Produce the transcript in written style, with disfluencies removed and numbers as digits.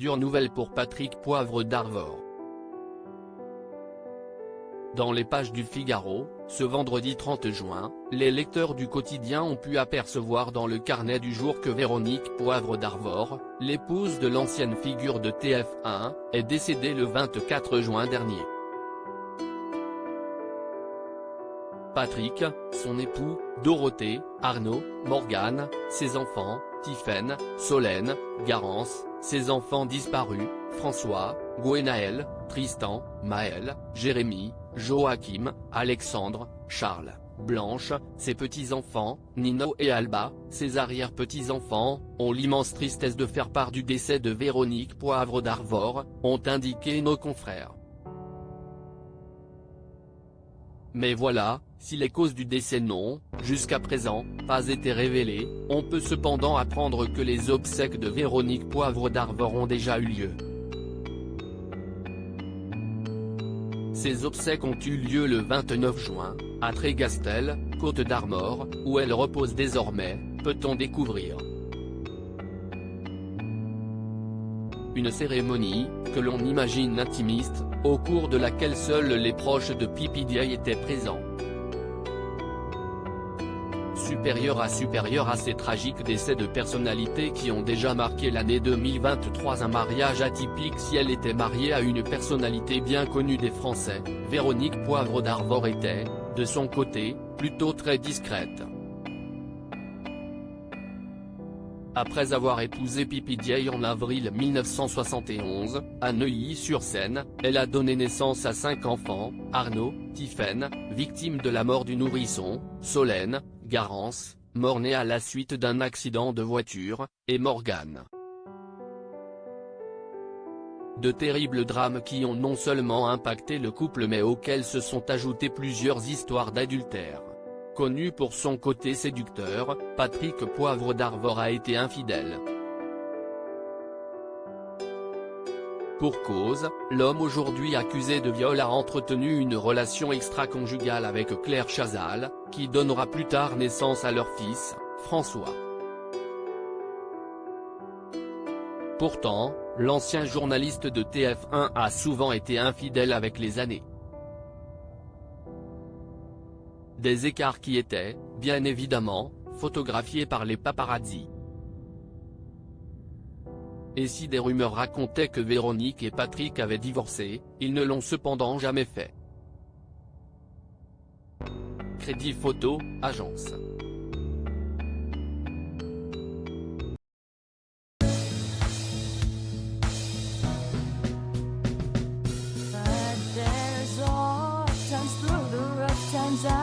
Dure nouvelle pour Patrick Poivre d'Arvor. Dans les pages du Figaro, ce vendredi 30 juin, les lecteurs du quotidien ont pu apercevoir dans le carnet du jour que Véronique Poivre d'Arvor, l'épouse de l'ancienne figure de TF1, est décédée le 24 juin dernier. Patrick, son époux, Dorothée, Arnaud, Morgane, ses enfants, Tiphaine, Solène, Garance, ses enfants disparus, François, Gwenaël, Tristan, Maël, Jérémy, Joachim, Alexandre, Charles, Blanche, ses petits-enfants, Nino et Alba, ses arrière-petits-enfants, ont l'immense tristesse de faire part du décès de Véronique Poivre d'Arvor, ont indiqué nos confrères. Mais voilà, si les causes du décès n'ont, jusqu'à présent, pas été révélées, on peut cependant apprendre que les obsèques de Véronique Poivre d'Arvor ont déjà eu lieu. Ces obsèques ont eu lieu le 29 juin, à Trégastel, Côte d'Armor, où elle repose désormais, peut-on découvrir. Une cérémonie, que l'on imagine intimiste, au cours de laquelle seuls les proches de PPDA étaient présents. Supérieur à ces tragiques décès de personnalités qui ont déjà marqué l'année 2023, un mariage atypique si elle était mariée à une personnalité bien connue des Français, Véronique Poivre d'Arvor était, de son côté, plutôt très discrète. Après avoir épousé PPDA en avril 1971, à Neuilly-sur-Seine, elle a donné naissance à 5 enfants, Arnaud, Tiphaine, victime de la mort du nourrisson, Solène, Garance, mort-née à la suite d'un accident de voiture, et Morgane. De terribles drames qui ont non seulement impacté le couple mais auxquels se sont ajoutées plusieurs histoires d'adultère. Connu pour son côté séducteur, Patrick Poivre d'Arvor a été infidèle. Pour cause, l'homme aujourd'hui accusé de viol a entretenu une relation extra-conjugale avec Claire Chazal, qui donnera plus tard naissance à leur fils, François. Pourtant, l'ancien journaliste de TF1 a souvent été infidèle avec les années. Des écarts qui étaient, bien évidemment, photographiés par les paparazzi. Et si des rumeurs racontaient que Véronique et Patrick avaient divorcé, ils ne l'ont cependant jamais fait. Crédit Photo, agence. Times